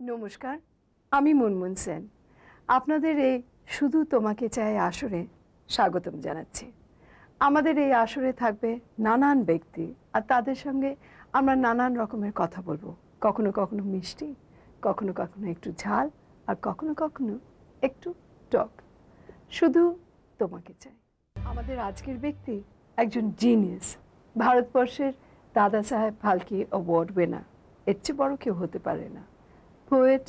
নমস্কার, আমি মুনমুন সেন। আপনাদের এই শুধু তোমাকে চাই আসরে স্বাগতম জানাচ্ছি। আমাদের এই আসরে থাকবে নানান ব্যক্তি, আর তাদের সঙ্গে আমরা নানান রকমের কথা বলবো। কখনো কখনো মিষ্টি, কখনো কখনো একটু ঝাল, আর কখনো কখনো একটু টক। শুধু তোমাকে চাই। আমাদের আজকের ব্যক্তি একজন জিনিয়াস, ভারতবর্ষের দাদা সাহেব ফালকে অ্যাওয়ার্ড উইনার। এর চেয়ে বড় কেউ হতে পারে না। Poet,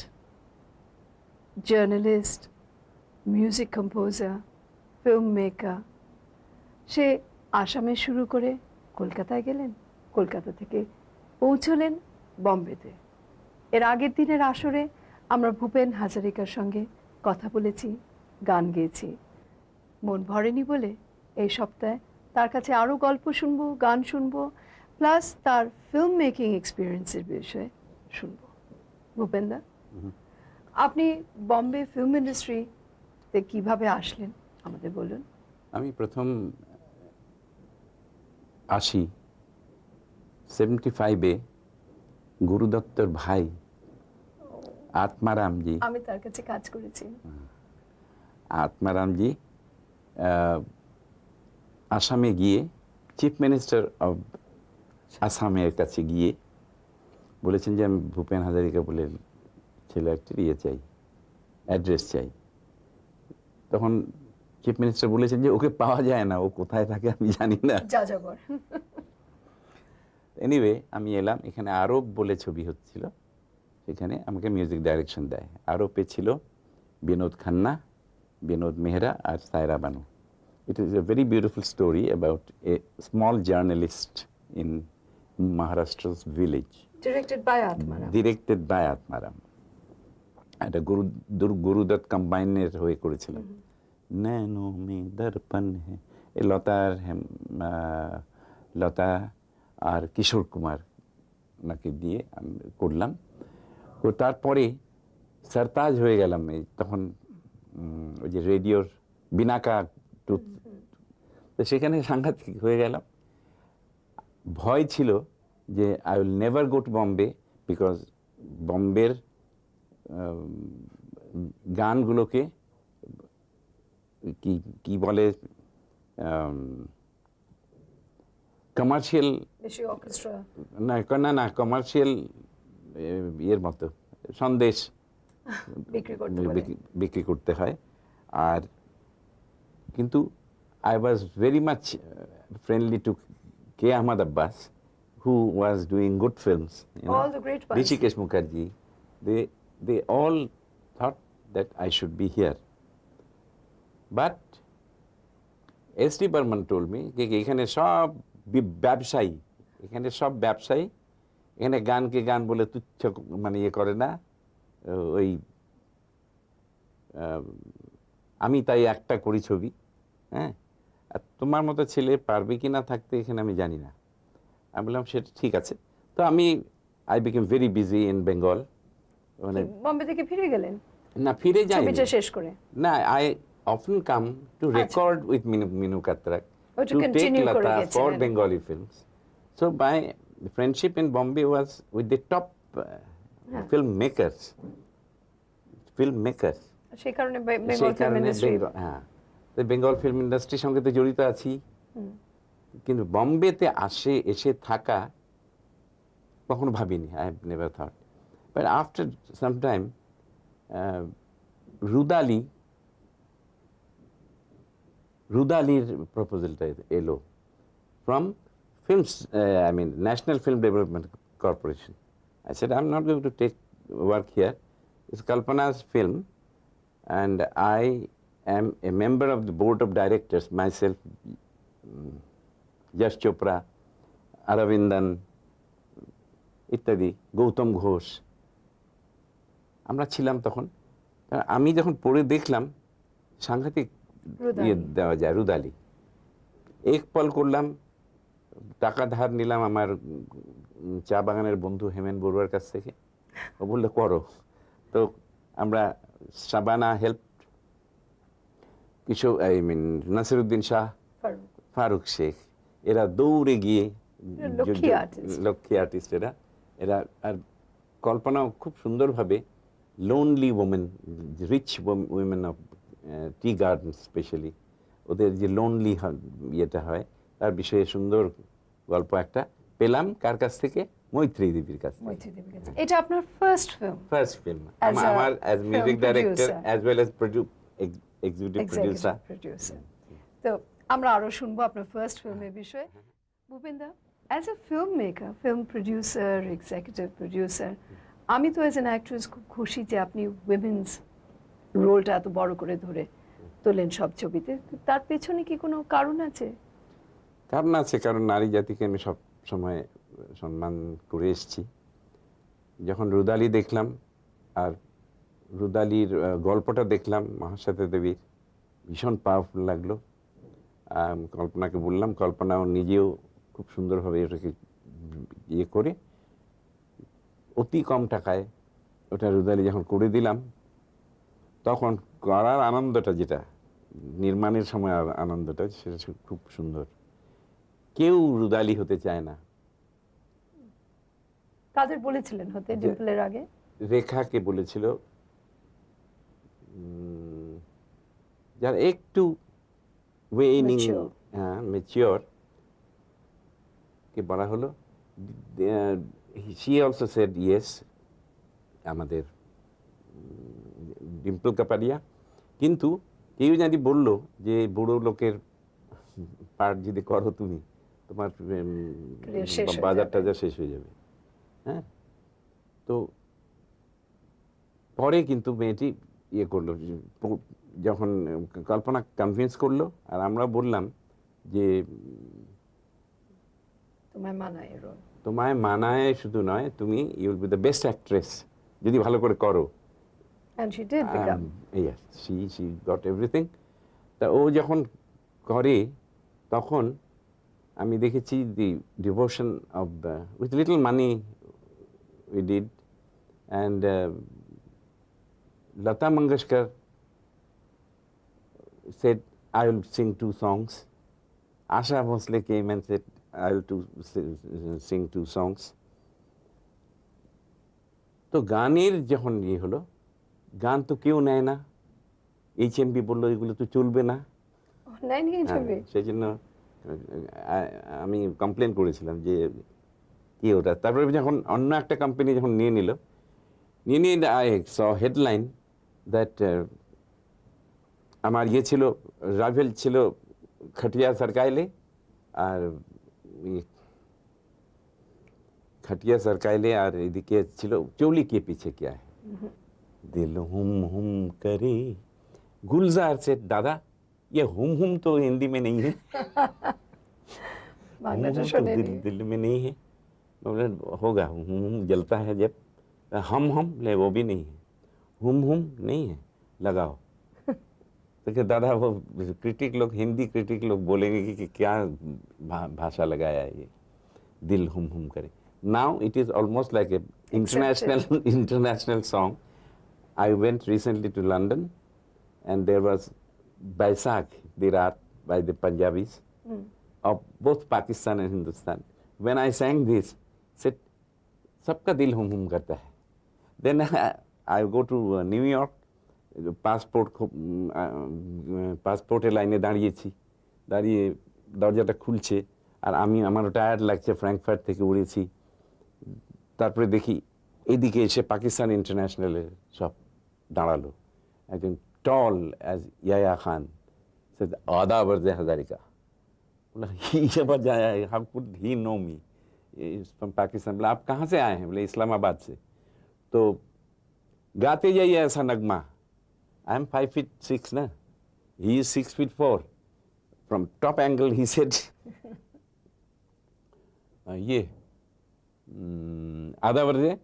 journalist, music composer, film maker. সে আসামে শুরু করে কলকাতায় গেলেন, কলকাতা থেকে পৌঁছলেন বম্বেতে। এর আগের দিনের আসরে আমরা ভূপেন হাজারিকার সঙ্গে কথা বলেছি, গান গেয়েছি। মন ভরেনি বলে এই সপ্তাহে তার কাছে আরও গল্প শুনবো, গান শুনবো, প্লাস তার ফিল্ম মেকিং এক্সপিরিয়েন্সের বিষয়ে শুনবো। ভূপেনদা, আপনি বম্বে ফিল্ম ইন্ডাস্ট্রিতে কিভাবে আসলেন আমাদের বলুন। আমি প্রথম আসি 75-এ গুরু দত্তর ভাই আত্মারামজি, আমি তার কাছে কাজ করেছি। আত্মারামজি আসামে গিয়ে চিফ মিনিস্টার অফ আসামের কাছে গিয়ে বলেছেন যে আমি ভূপেন হাজারিকা বলে ছেলে একটা ইয়ে চাই, অ্যাড্রেস চাই। তখন চিফ মিনিস্টার বলেছেন যে ওকে পাওয়া যায় না, ও কোথায় থাকে আমি জানি না। যাযাবর। এনিওয়ে আমি এলাম, এখানে আরব বলে ছবি হচ্ছিল, সেখানে আমাকে মিউজিক ডাইরেকশন দেয়। আরবে ছিল বিনোদ খান্না, বিনোদ মেহরা আর Saira Banu. It is a very beautiful story about a small journalist in Maharashtra's village, directed by Atmaram. এটা গুরুদত্ত কম্বাইনের হয়ে করেছিলাম। নैनो में दर्पण है, এ লতা আর কিশোর কুমার ওনাকে দিয়ে আমি করলাম। তো তারপরে সরতাজ হয়ে গেলাম। এই তখন ওই যে রেডিওর বিনাকা টুথ, তো সেখানে সাংঘাতিক হয়ে গেলাম। ভয় ছিল যে I will never go to Bombay, because বম্বের গানগুলোকে কি কি বলে, কমার্শিয়াল না না কমার্শিয়াল ইয়ের মতো সন্দেশ বিক্রি করতে হয়। আর কিন্তু I was very much friendly to K Ahmad Abbas, who was doing good films, all the great ones. Rishikesh Mukherjee, they all thought that I should be here. But S.D. Burman told me যে এখানে সব ব্যবসায়ী, এখানে গানকে গান বলে তুচ্ছ মানে ইয়ে করে না। ওই আমি তাই একটা করি ছবি, হ্যাঁ, আর তোমার মতো ছেলে পারবে কি না থাকতে এখানে আমি জানি না। আমি বললাম সেটা ঠিক আছে। তো আমি I became very busy in Bengal. মানে বম্বে থেকে ফিরে গেলেন? না, ফিরে যাই শেষ করে না। I often come to record with Minu Katrak, to take Lata for Bengali films. So my friendship in Bombay was with the top filmmakers. সেই কারণে বেঙ্গল ফিল্ম ইন্ডাস্ট্রি, হ্যাঁ, তো বেঙ্গল ফিল্ম ইন্ডাস্ট্রির সঙ্গে তো জড়িত আছি। কিন্তু বম্বেতে এসে থাকা কখনো ভাবিনি, I have never thought. But after some time রুদালির প্রপোজালটা এলো from films, I mean National Film Development Corporation. I said, I'm not going to take work here. It's Kalpana's film, and I am a member of the board of directors, myself, Yash Chopra, Aravindan, ইত্যাদি, গৌতম ঘোষ, আমরা ছিলাম তখন। আমি যখন পড়ে দেখলাম সাংঘাতিক দেওয়া যায় রুদালি, এক পল করলাম, টাকা ধার নিলাম আমার চা বাগানের বন্ধু হেমেন বড়ুয়ার কাছ থেকে। ও বললো করো। তো আমরা শাবানা হেল্প, কিশোর নাসিরুদ্দিন শাহ, ফারুক শেখ, এরা দৌড়ে গিয়ে, লক্ষ্মী আর্টিস্ট এরা। আর কল্পনাও খুব সুন্দরভাবে lonely women, rich women of tea garden specially, ওদের যে লোনলি ইয়েটা হয় তার বিষয়ে সুন্দর গল্প একটা পেলাম। কার কাছ থেকে? মৈত্রী দেবীর কাছ থেকে। মৈত্রী দেবীর কাছে। এটা আপনার first film? First film As a আমার as music film director producer. As well as executive producer. তো আমরা আরো শুনবো আপনার ফার্স্ট ফিল্মের বিষয়ে। ভূপেনদা, as a film maker, film producer, executive producer, আমি তো অ্যাজ অ্যান অ্যাক্ট্রেস খুব খুশি যে আপনি উইমেন্স রোলটা এত বড় করে ধরে তোলেন সব ছবিতে। তো তার পেছনে কি কোনো কারণ আছে? কারণ আছে, কারণ নারী জাতিকে আমি সব সময় সম্মান করে এসেছি। যখন রুদালি দেখলাম আর রুদালির গল্পটা দেখলাম মহাশ্বেতা দেবীর, ভীষণ পাওয়ারফুল লাগলো। কল্পনাকে বললাম, কল্পনাও নিজেও খুব সুন্দরভাবে এটাকে ইয়ে করে অতি কম টাকায় ওটা রুদালি যখন করে দিলাম, তখন করার আনন্দটা, যেটা নির্মাণের সময় আনন্দটা, সেটা খুব সুন্দর। কেউ রুদালি হতে চায় না। কাদের বলেছিলেন হতে ডিম্পলের আগে? রেখাকে বলেছিল, যার একটু ওয়েনিং, হ্যাঁ ম্যাচিওর, কে বলা হলো। শি অলসো সেড ইয়েস, আমাদের ডিম্পল কাপাডিয়া। কিন্তু কেউ যদি বললো যে বুড়ো লোকের পার্ট যদি করো তুমি, তোমার বাজার টাজার শেষ হয়ে যাবে। হ্যাঁ, তো পরে কিন্তু মেয়েটি ইয়ে করলো, যখন কল্পনা কনভিন্স করলো, আর আমরা বললাম যে তোমায় মানায় শুধু নয়, তুমি you will be the best actress যদি ভালো করে করো। And she did become. Yes, she got everything. তা ও যখন করে, তখন আমি দেখেছি the devotion of with little money we did, and Lata Mangeshkar said, I will sing 2 songs. Asha Bhosle came and said, I will sing 2 songs. তো গানের যখন ইয়ে হলো, গান তো কেউ নেয় না, HMB বললো এগুলো তো চলবে না। সেই জন্য আমি কমপ্লেন করেছিলাম যে কি ওটা। তারপরে যখন অন্য একটা কোম্পানি যখন নিয়ে নিয়ে আই স হেডলাইন দ্যাট আমার ইয়ে ছিল, রাইভেল ছিল খটিয়া সরকাইলে, আর खटिया सरकाइले, और एदिके छिलो चोली के पीछे क्या है, दिल हुम हुम करे। गुलजार से, दादा ये हुम तो हिंदी में नहीं है, तो दिल में नहीं है। बोले होगा, हुम जलता है जब, हम ले वो भी नहीं है, हुम नहीं है, लगाओ। तो क्या दादा, वो क्रिटिक लोग, हिंदी क्रिटिक लोग बोलेंगे कि क्या भाषा लगाया है ये, दिल हुम करे। Now it is almost like a international song. I went recently to London, and there was Baisakh, the Raat by the Punjabis of both Pakistan and Hindustan. When I sang this, said, "Sabka dil hum karta hai." Then I go to New York, passport line দাঁড়িয়েছি, দাঁড়িয়ে দরজাটা খুলছে, আর আমি, আমার tired লাগছে, Frankfurt থেকে উড়েছি। তারপরে দেখি এদিকে এসে পাকিস্তান ইন্টারন্যাশনালের সব দাঁড়ালো, একজন টল অ্যাজ ইয়ায়া খান, आधा वर्ज हजारिका, बोला ही जब जाया, how could he know me, from Pakistan. बोला आप कहाँ से आए हैं? बोले इस्लामाबाद से। तो गाते जाइए ऐसा नगमा। आई एम 5'6" ना, he is 6'4". From top angle he said, ये आधा वर्ज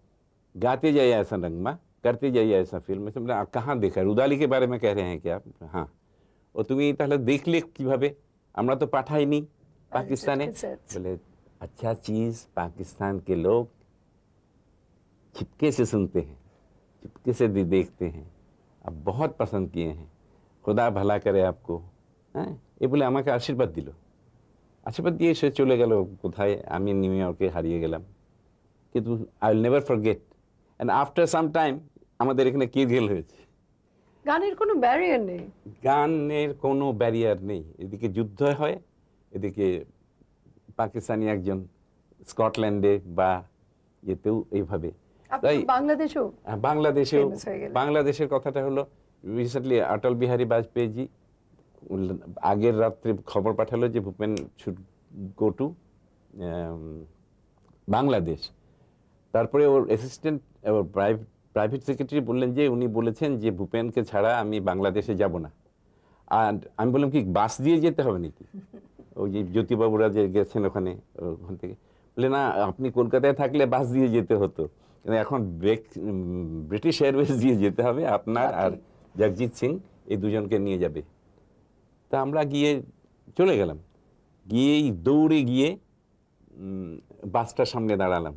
गाते जाइए ऐसा नगमा, करते जाइए ऐसा फिल्म। बोले आप कहाँ देखा? रुदाली के बारे में कह रहे हैं क्या? हाँ। ও তুমি তাহলে দেখলে কিভাবে? আমরা তো পাঠাইনি पाकिस्तान। बोले अच्छा चीज पाकिस्तान के लोग छिपके से सुनते हैं, छिपके से भी देखते हैं, अब बहुत पसंद किए हैं, खुदा भला करे आपको। হ্যাঁ, এ বলে আমাকে আশীর্বাদ দিল। আশীর্বাদ দিয়ে সে চলে গেল কোথায়, আমি নিউ ইয়র্কে হারিয়ে গেলাম। কিন্তু I will never forget. And after some time আমাদের এখানে কিরগেল হয়েছে। গানের কোনো ব্যারিয়ার নেই, গানের কোনো ব্যারিয়ার নেই। এদিকে যুদ্ধ হয়, এদিকে পাকিস্তানি একজন স্কটল্যান্ডে বা এতেও এইভাবে। তাই বাংলাদেশেও বাংলাদেশেও famous হয়ে গেলেন। বাংলাদেশের কথাটা হলো রিসেন্টলি অটল বিহারী বাজপেয়ীজি আগের রাত্রে খবর পাঠালো যে Bhupen should go to Bangladesh. তারপরে ওর অ্যাসিস্ট্যান্ট প্রাইভেট সেক্রেটারি বললেন যে উনি বলেছেন যে ভূপেনকে ছাড়া আমি বাংলাদেশে যাব না। আর আমি বললাম কি বাস দিয়ে যেতে হবে নাকি? ওই যে জ্যোতিবাবুরা যে গেছেন ওখানে, ওখান থেকে বলে না আপনি কলকাতায় থাকলে বাস দিয়ে যেতে হতো, কিন্তু এখন ব্রিটিশ এয়ারওয়েজ দিয়ে যেতে হবে, আপনার আর জগজিৎ সিং এই দুজনকে নিয়ে যাবে। তা আমরা গিয়ে চলে গেলাম, গিয়েই দৌড়ে গিয়ে বাসটার সামনে দাঁড়ালাম,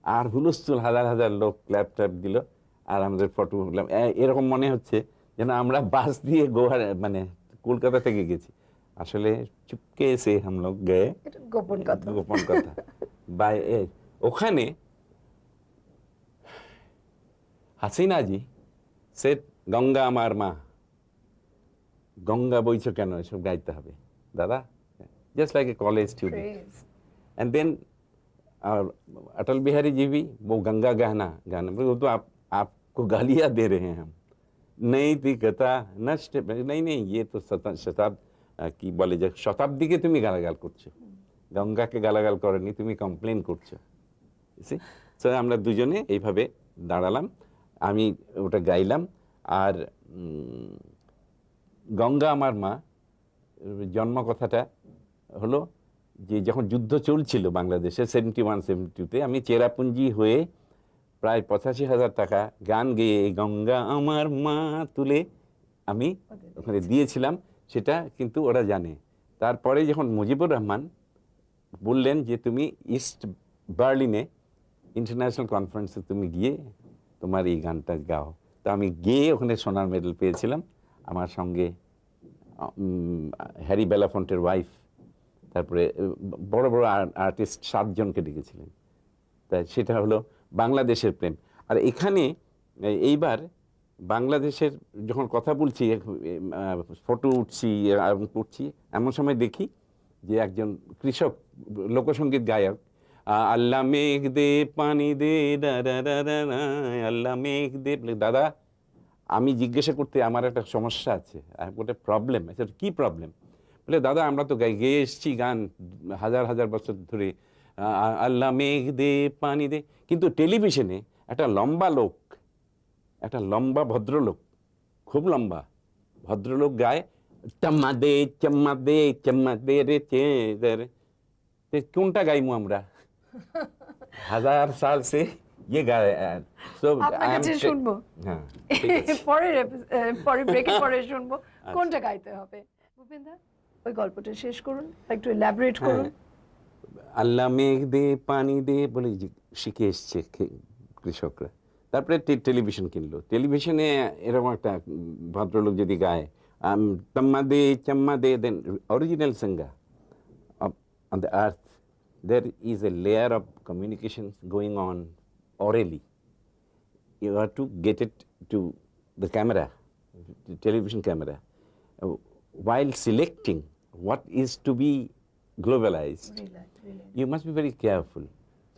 আর হুলস্থুল, হাজার হাজার লোক ক্ল্যাপ ট্যাপ দিল, আর আমাদের ফটো উঠলাম। এরকম মনে হচ্ছে যেন আমরা বাস দিয়ে গোয়া মানে কলকাতা থেকে গেছি। আসলে চুপকে এসে हम लोग गए, গোপন কথা, গোপন কথা বাই। ওখানে হাসিনা জি সেট গঙ্গা আমার মা, গঙ্গা বইছো কেন, এসব গাইতে হবে দাদা, just like a college student. And then Atal Bihari ji भी वो गंगा गहना गाना, वो तो आपको गालियां दे रहे हैं हम, नहीं थी कथा नष्ट, नहीं नहीं ये तो কি বলে যে শতাব্দীকে তুমি গালাগাল করছো, গঙ্গাকে গালাগাল করনি, তুমি কমপ্লেন করছো। সো আমরা দুজনে এইভাবে দাঁড়ালাম, আমি ওটা গাইলাম। আর গঙ্গা আমার মা জন্ম কথাটা হলো যে যখন যুদ্ধ চলছিল বাংলাদেশে 71-72-তে, আমি চেরাপুঞ্জি হয়ে প্রায় 85,000 টাকা গান গেয়ে গঙ্গা আমার মা তুলে আমি ওখানে দিয়েছিলাম। সেটা কিন্তু ওরা জানে। তারপরে যখন মুজিবুর রহমান বললেন যে তুমি ইস্ট বার্লিনে ইন্টারন্যাশনাল কনফারেন্সে তুমি গিয়ে তোমার এই গানটা গাও, তো আমি গিয়ে ওখানে সোনার মেডেল পেয়েছিলাম। আমার সঙ্গে হ্যারি বেলাফন্টের ওয়াইফ, তারপরে বড় বড় আর্টিস্ট 7 জনকে ডেকেছিলেন। তাই সেটা হলো বাংলাদেশের প্রেম। আর এখানে এইবার বাংলাদেশের যখন কথা বলছি, ফটো উঠছি পড়ছি, এমন সময় দেখি যে একজন কৃষক লোকসঙ্গীত গায়ক, আল্লাহ মেঘ দে পানি দে আল্লাহ মেঘ দে। দাদা আমি জিজ্ঞাসা করতে আমার একটা সমস্যা আছে, একটা প্রবলেম আছে। কি প্রবলেম? বলে দাদা আমরা তো গেয়ে এসছি গান হাজার হাজার বছর ধরে, আল্লাহ মেঘ দে পানি দে, কিন্তু টেলিভিশনে একটা লম্বা লোক, একটা লম্বা ভদ্রলোক, খুব লম্বা ভদ্রলোক গায় চম্মা দে চম্মা দে চম্মা দে রে রে। কোনটা গাইমু আমরা? 1000 সাল সে ये गाए। सो আপনার কাছে শুনবো, হ্যাঁ পরে ব্রেকের পরে শুনবো কোনটা গাইতে হবে। ভূপেনদা ওই গল্পটা শেষ করুন, একটু এলাবোরেট করুন। আল্লাহ মেঘ দে পানি দে বলে শিখে এসছে কৃষকরা। তারপরে টেলিভিশন কিনলো, টেলিভিশনে এরকম একটা ভদ্রলোক যদি গায় তম্মা দে চম্মা দে, then original singer on the earth there is a layer of communication going on orally. You have to get it to the camera, the television camera, while selecting what is to be globalized. Really. You must be very careful.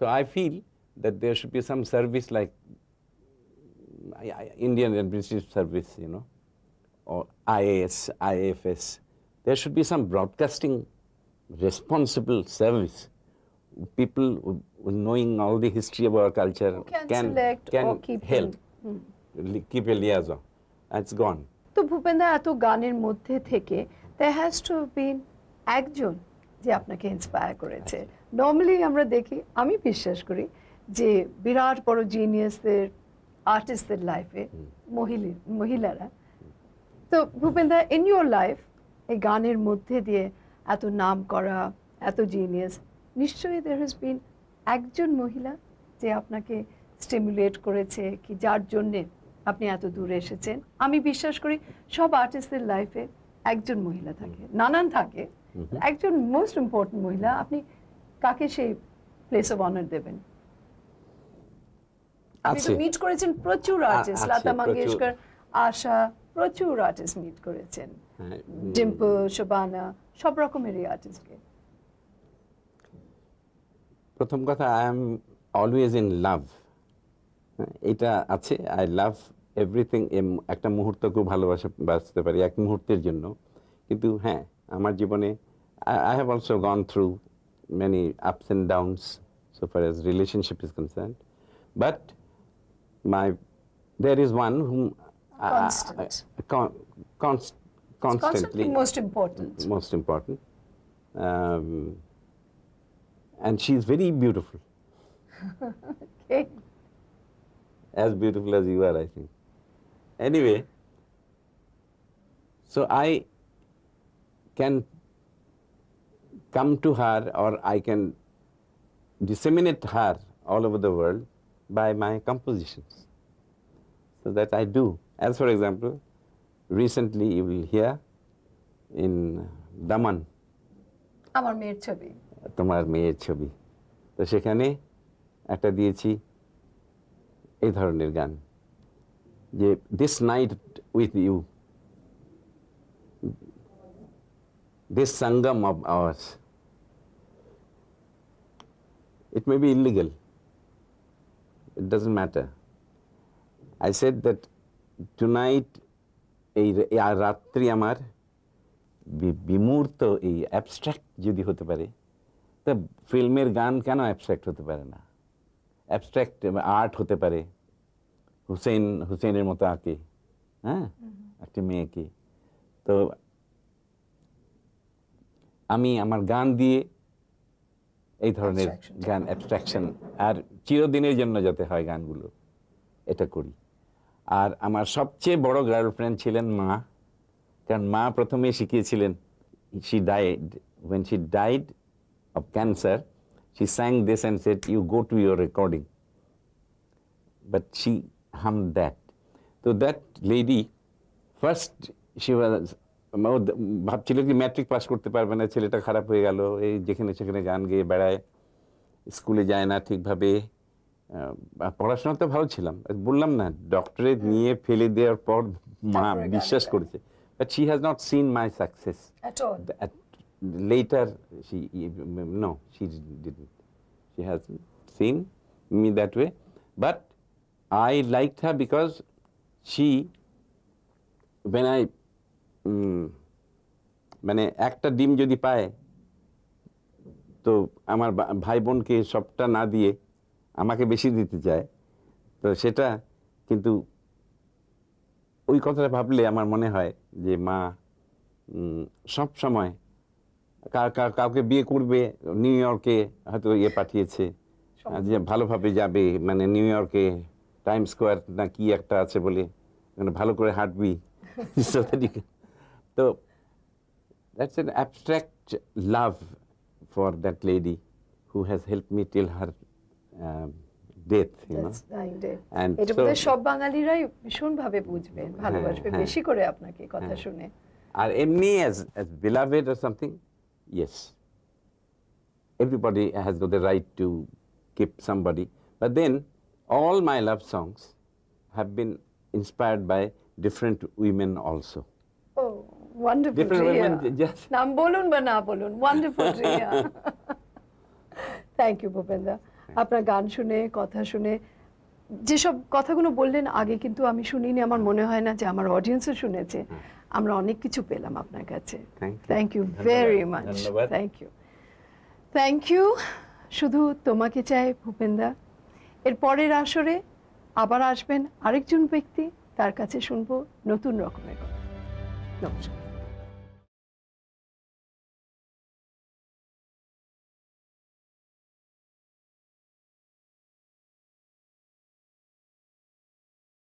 So I feel that there should be some service like Indian and British service, you know, or IAS, IFS. There should be some broadcasting responsible service. People knowing all the history of our culture can help, keep a liaison. It's gone. তো ভূপেনদা এত গানের মধ্যে থেকে there has to have been একজন যে আপনাকে inspire করেছে। Normally আমরা দেখি, আমি বিশ্বাস করি যে বিরাট বড় জিনিয়াসদের, আর্টিস্টদের লাইফে মহিলারা। তো ভূপেনদা ইন ইউর লাইফ এই গানের মধ্যে দিয়ে এত নাম করা, এত জিনিয়াস, নিশ্চয়ই there has been একজন মহিলা যে আপনাকে স্টিমুলেট করেছে, কি যার জন্যে আপনি এত দূরে এসেছেন। আমি বিশ্বাস করি সব আর্টিস্টদের লাইফে একজন মহিলা থাকে, নানান থাকে, একজন মোস্ট ইম্পর্টেন্ট মহিলা। আপনি কাকে সেই প্লেস অফ অনার দেবেন? আপনি তো মিট করেছেন প্রচুর আর্টিস্ট, লতা মঙ্গেশকর, আশা, প্রচুর আর্টিস্ট মিট করেছেন, ডিম্পল, শোবানা, সব রকমেরই আর্টিস্টকে। প্রথম কথা, I am always in love, এটা আছে। I love everything. একটা মুহূর্তকেও ভালোবাসতে পারি এক মুহূর্তের জন্য। কিন্তু হ্যাঁ, আমার জীবনে I have also gone through many ups and downs so far as relationship is concerned, but there is one whom constantly most important, and she is very beautiful. Okay. As beautiful as you are, I think. Anyway, so I can come to her, or I can disseminate her all over the world by my compositions. So that I do. As for example, recently you will hear in Daman, আমার মেয়ের ছবি, তোমার মেয়ের ছবি, তো সেখানে একটা দিয়েছি এই ধরনের গান, যে this night with you, this sangam of ours. It may be illegal. It doesn't matter. I said that tonight, এই রাত্রি আমার বিমূর্ত, এই অ্যাবস্ট্রাক্ট যদি হতে পারে, তা ফিল্মের গান কেন অ্যাবস্ট্রাক্ট হতে পারে না? অ্যাবস্ট্রাক্ট আর্ট হতে পারে, হুসেনের মতো আঁকে, হ্যাঁ, একটা মেয়েকে। তো আমি আমার গান দিয়ে এই ধরনের গান, অ্যাবস্ট্রাকশন, আর চিরদিনের জন্য যাতে হয় গানগুলো, এটা করি। আর আমার সবচেয়ে বড় গার্লফ্রেন্ড ছিলেন মা, কারণ মা প্রথমে শিখিয়েছিলেন। she died, when she died of cancer, she sang this and said, you go to your recording, but she hummed that. So that lady, first she was, ভাবছিল কি ম্যাট্রিক পাস করতে পারবে না, ছেলেটা খারাপ হয়ে গেল, এই যেখানে সেখানে গান গেয়ে বেড়ায়, স্কুলে যায় না ঠিকভাবে, পড়াশোনা তো ভালো ছিলাম, বললাম না, ডক্টরেট নিয়ে ফেলে দেওয়ার পর মা বিশ্বাস করেছে। But she has not seen my success at all. Later, she didn't. She hasn't seen me that way. But I liked her because she, when I, মানে একটা ডিম যদি পায়, তো আমার ভাই বোনকে সবটা না দিয়ে আমাকে বেশি দিতে চায়, তো সেটা কিন্তু ওই কথাটা ভাবলে আমার মনে হয় যে মা সব সময় কাউকে বিয়ে করবে, নিউ ইয়র্কে হয়তো ইয়ে পাঠিয়েছে যে ভালোভাবে যাবে, মানে নিউ ইয়র্কে টাইম স্কোয়ার না কি একটা আছে বলে, মানে ভালো করে হাঁটবি। তো that's an abstract love for that lady who has helped me till her death, you know. And এটা বলে সব বাঙালিরাই ভীষণ ভাবে বুঝবেন, ভালোবাসবে বেশি করে আপনাকে কথা শুনে। আর এমনি as beloved or something, yes, everybody has got the right to keep somebody, but then all my love songs have been inspired by different women also. Oh, wonderful. Different women, just নাম বলুন বা না বলুন, wonderful Riya. Thank you Bhupenda, আপনার গান শুনে, কথা শুনে, যেসব কথাগুলো বললেন আগে কিন্তু আমি শুনিনি, আমার মনে হয় না যে আমার অডিয়েন্সও শুনেছে। আমরা অনেক কিছু পেলাম আপনার কাছে। Thank you very much. Thank you. শুধু তোমাকে চাই ভূপেন্দা। এর পরের আসরে আবার আসবেন আরেকজন ব্যক্তি, তার কাছে শুনবো নতুন রকমের কথা। নমস্কার।